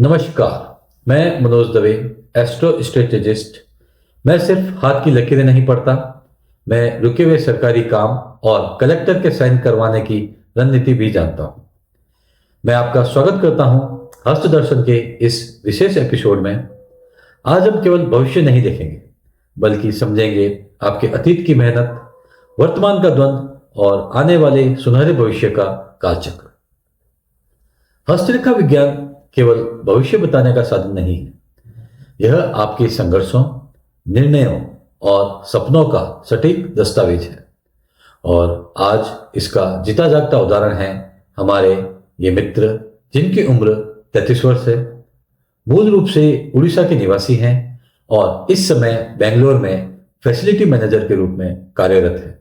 नमस्कार। मैं Manoj Dave, astro strategist. मैं सिर्फ हाथ की लकीरें नहीं पढ़ता, मैं रुके हुए सरकारी काम और कलेक्टर के साइन करवाने की रणनीति भी जानता हूं। मैं आपका स्वागत करता हूं हस्त दर्शन के इस विशेष एपिसोड में। आज हम केवल भविष्य नहीं देखेंगे, बल्कि समझेंगे आपके अतीत की मेहनत, वर्तमान का द्वंद्व और आने वाले सुनहरे भविष्य का कालचक्र। हस्तरेखा विज्ञान केवल भविष्य बताने का साधन नहीं है, यह आपके संघर्षों, निर्णयों और सपनों का सटीक दस्तावेज है। और आज इसका जीता जागता उदाहरण है हमारे ये मित्र, जिनकी उम्र 33 वर्ष है, मूल रूप से उड़ीसा के निवासी हैं और इस समय बेंगलोर में फैसिलिटी मैनेजर के रूप में कार्यरत हैं।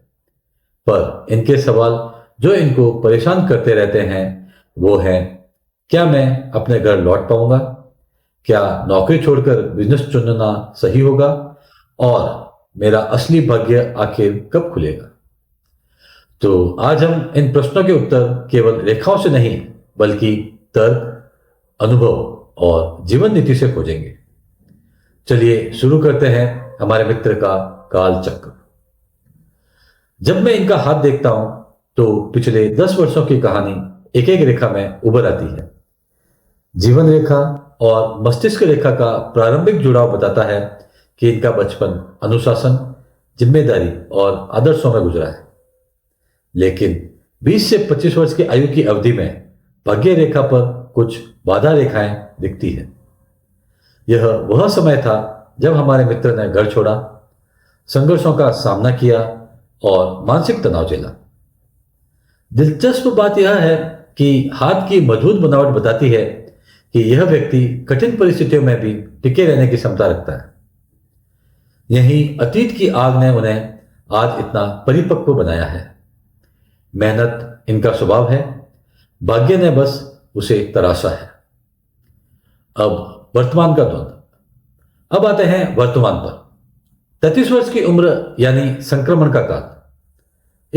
पर इनके सवाल जो इनको परेशान करते रहते हैं वो है, क्या मैं अपने घर लौट पाऊंगा? क्या नौकरी छोड़कर बिजनेस चुनना सही होगा? और मेरा असली भाग्य आखिर कब खुलेगा? तो आज हम इन प्रश्नों के उत्तर केवल रेखाओं से नहीं, बल्कि तर्क, अनुभव और जीवन नीति से खोजेंगे। चलिए शुरू करते हैं हमारे मित्र का काल चक्र। जब मैं इनका हाथ देखता हूं तो पिछले 10 वर्षों की कहानी एक एक रेखा में उभर आती है। जीवन रेखा और मस्तिष्क रेखा का प्रारंभिक जुड़ाव बताता है कि इनका बचपन अनुशासन, जिम्मेदारी और आदर्शों में गुजरा है। लेकिन 20 से 25 वर्ष की आयु की अवधि में भाग्य रेखा पर कुछ बाधा रेखाएं दिखती है। यह वह समय था जब हमारे मित्र ने घर छोड़ा, संघर्षों का सामना किया और मानसिक तनाव झेला। दिलचस्प बात यह है कि हाथ की मजबूत बनावट बताती है कि यह व्यक्ति कठिन परिस्थितियों में भी टिके रहने की क्षमता रखता है। यही अतीत की आग ने उन्हें आज इतना परिपक्व बनाया है। मेहनत इनका स्वभाव है, भाग्य ने बस उसे तराशा है। अब वर्तमान का द्वंद्व। अब आते हैं वर्तमान पर। 33 वर्ष की उम्र यानी संक्रमण का काल।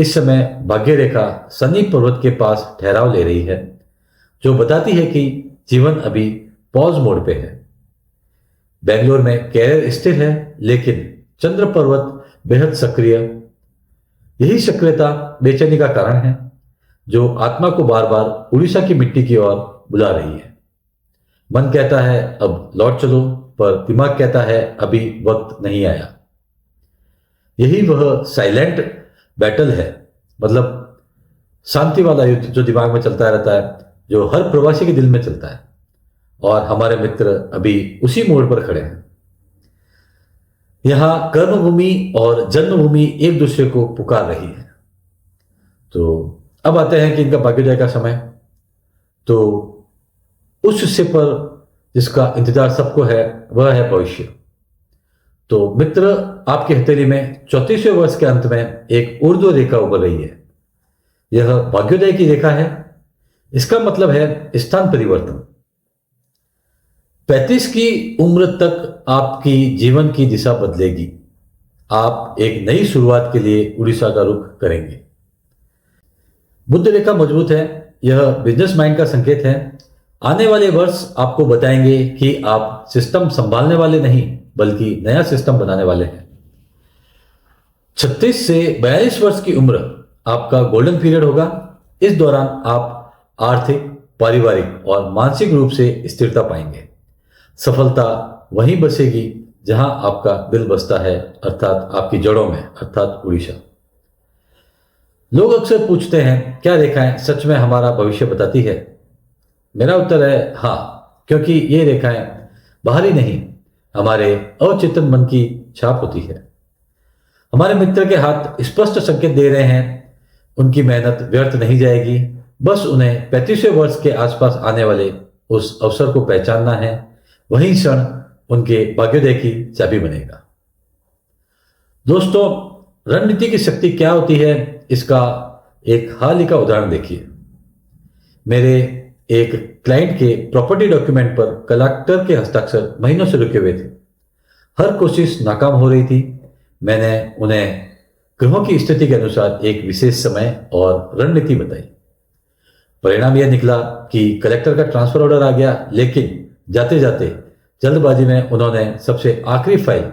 इस समय भाग्य रेखा शनि पर्वत के पास ठहराव ले रही है, जो बताती है कि जीवन अभी पॉज मोड पे है। बेंगलोर में कैरियर स्थिर है, लेकिन चंद्र पर्वत बेहद सक्रिय। यही सक्रियता बेचैनी का कारण है, जो आत्मा को बार बार उड़ीसा की मिट्टी की ओर बुला रही है। मन कहता है अब लौट चलो, पर दिमाग कहता है अभी वक्त नहीं आया। यही वह साइलेंट बैटल है, मतलब शांति वाला युद्ध जो दिमाग में चलता रहता है, जो हर प्रवासी के दिल में चलता है। और हमारे मित्र अभी उसी मोड़ पर खड़े हैं। यहां कर्मभूमि और जन्मभूमि एक दूसरे को पुकार रही है। तो अब आते हैं कि इनका भाग्योदय का समय। तो उस हिस्से पर जिसका इंतजार सबको है वह है भविष्य। तो मित्र, आपकी हथेली में 34वें वर्ष के अंत में एक ऊर्ध्व रेखा उभर रही है। यह भाग्योदय की रेखा है। इसका मतलब है स्थान परिवर्तन। 35 की उम्र तक आपकी जीवन की दिशा बदलेगी। आप एक नई शुरुआत के लिए उड़ीसा का रुख करेंगे। बुध रेखा मजबूत है। यह बिजनेस माइंड का संकेत है। आने वाले वर्ष आपको बताएंगे कि आप सिस्टम संभालने वाले नहीं, बल्कि नया सिस्टम बनाने वाले हैं। 36 से 42 वर्ष की उम्र आपका गोल्डन पीरियड होगा। इस दौरान आप आर्थिक, पारिवारिक और मानसिक रूप से स्थिरता पाएंगे। सफलता वहीं बसेगी जहां आपका दिल बसता है, अर्थात आपकी जड़ों में, अर्थात उड़ीसा। लोग अक्सर पूछते हैं, क्या रेखाएं सच में हमारा भविष्य बताती है? मेरा उत्तर है हाँ, क्योंकि ये रेखाएं बाहरी नहीं, हमारे अवचेतन मन की छाप होती है। हमारे मित्र के हाथ स्पष्ट संकेत दे रहे हैं, उनकी मेहनत व्यर्थ नहीं जाएगी। बस उन्हें 35वें वर्ष के आसपास आने वाले उस अवसर को पहचानना है। वही क्षण उनके भाग्योदय की चाबी बनेगा। दोस्तों, रणनीति की शक्ति क्या होती है, इसका एक हाल ही का उदाहरण देखिए। मेरे एक क्लाइंट के प्रॉपर्टी डॉक्यूमेंट पर कलेक्टर के हस्ताक्षर महीनों से रुके हुए थे। हर कोशिश नाकाम हो रही थी। मैंने उन्हें ग्रहों की स्थिति के अनुसार एक विशेष समय और रणनीति बताई। परिणाम यह निकला कि कलेक्टर का ट्रांसफर ऑर्डर आ गया, लेकिन जाते जाते जल्दबाजी में उन्होंने सबसे आखिरी फाइल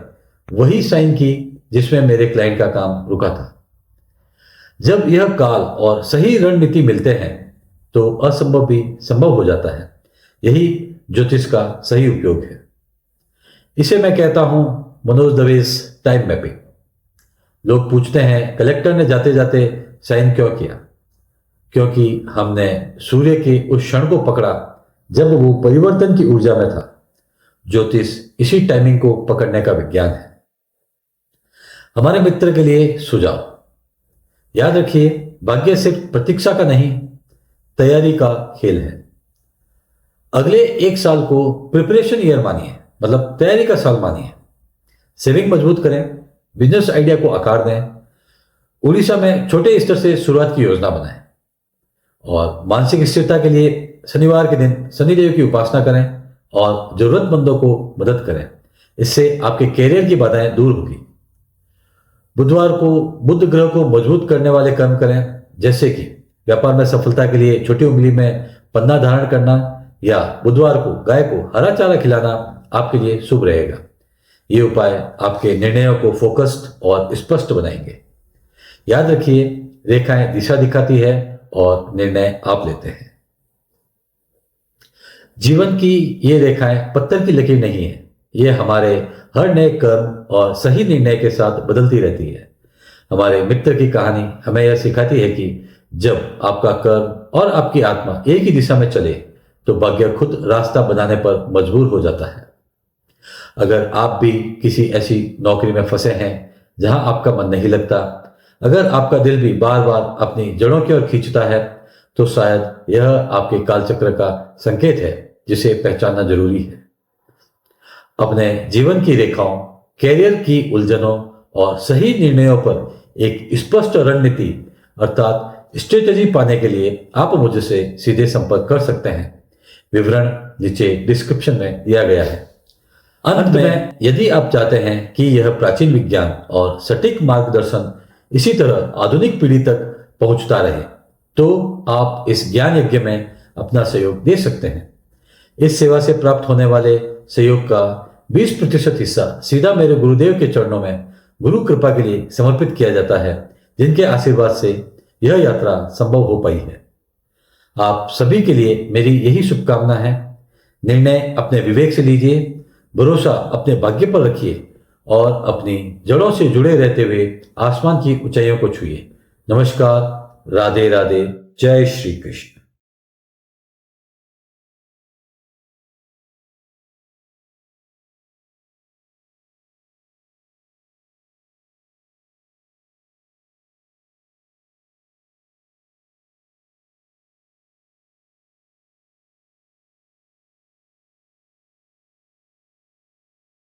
वही साइन की जिसमें मेरे क्लाइंट का काम रुका था। जब यह काल और सही रणनीति मिलते हैं तो असंभव भी संभव हो जाता है। यही ज्योतिष का सही उपयोग है। इसे मैं कहता हूं मनोज दवे's टाइम मैपिंग। लोग पूछते हैं कलेक्टर ने जाते जाते साइन क्यों किया? क्योंकि हमने सूर्य के उस क्षण को पकड़ा जब वो परिवर्तन की ऊर्जा में था। ज्योतिष इसी टाइमिंग को पकड़ने का विज्ञान है। हमारे मित्र के लिए सुझाव, याद रखिए भाग्य सिर्फ प्रतीक्षा का नहीं, तैयारी का खेल है। अगले एक साल को प्रिपरेशन ईयर मानिए, मतलब तैयारी का साल मानिए। सेविंग मजबूत करें, बिजनेस आइडिया को आकार दें, उड़ीसा में छोटे स्तर से शुरुआत की योजना बनाएं और मानसिक स्थिरता के लिए शनिवार के दिन शनिदेव की उपासना करें और जरूरतमंदों को मदद करें। इससे आपके कैरियर की बाधाएं दूर होगी। बुधवार को बुध ग्रह को मजबूत करने वाले कर्म करें, जैसे कि व्यापार में सफलता के लिए छोटी उंगली में पन्ना धारण करना या बुधवार को गाय को हरा चारा खिलाना आपके लिए शुभ रहेगा। ये उपाय आपके निर्णयों को फोकस्ड और स्पष्ट बनाएंगे। याद रखिए रेखाएं दिशा दिखाती है और निर्णय आप लेते हैं। जीवन की ये रेखाएं पत्थर की लकीर नहीं है। ये हमारे हर नए कर्म और सही निर्णय के साथ बदलती रहती है। हमारे मित्र की कहानी हमें यह सिखाती है कि जब आपका कर्म और आपकी आत्मा एक ही दिशा में चले तो भाग्य खुद रास्ता बनाने पर मजबूर हो जाता है। अगर आप भी किसी ऐसी नौकरी में फंसे हैं जहां आपका मन नहीं लगता, अगर आपका दिल भी बार बार अपनी जड़ों की ओर खींचता है, तो शायद यह आपके कालचक्र का संकेत है जिसे पहचानना जरूरी है। अपने जीवन की रेखाओं, कैरियर की उलझनों और सही निर्णयों पर एक स्पष्ट रणनीति अर्थात स्ट्रेटेजी पाने के लिए आप मुझसे सीधे संपर्क कर सकते हैं। विवरण नीचे डिस्क्रिप्शन में दिया गया है। अंत में यदि आप चाहते हैं कि यह प्राचीन विज्ञान और सटीक मार्गदर्शन इसी तरह आधुनिक पीढ़ी तक पहुंचता रहे, तो आप इस ज्ञान यज्ञ में अपना सहयोग दे सकते हैं। इस सेवा से प्राप्त होने वाले सहयोग का 20% हिस्सा सीधा मेरे गुरुदेव के चरणों में गुरु कृपा के लिए समर्पित किया जाता है, जिनके आशीर्वाद से यह यात्रा संभव हो पाई है। आप सभी के लिए मेरी यही शुभकामना है। निर्णय अपने विवेक से लीजिए, भरोसा अपने भाग्य पर रखिए और अपनी जड़ों से जुड़े रहते हुए आसमान की ऊंचाइयों को छूइए। नमस्कार, राधे राधे, जय श्री कृष्ण।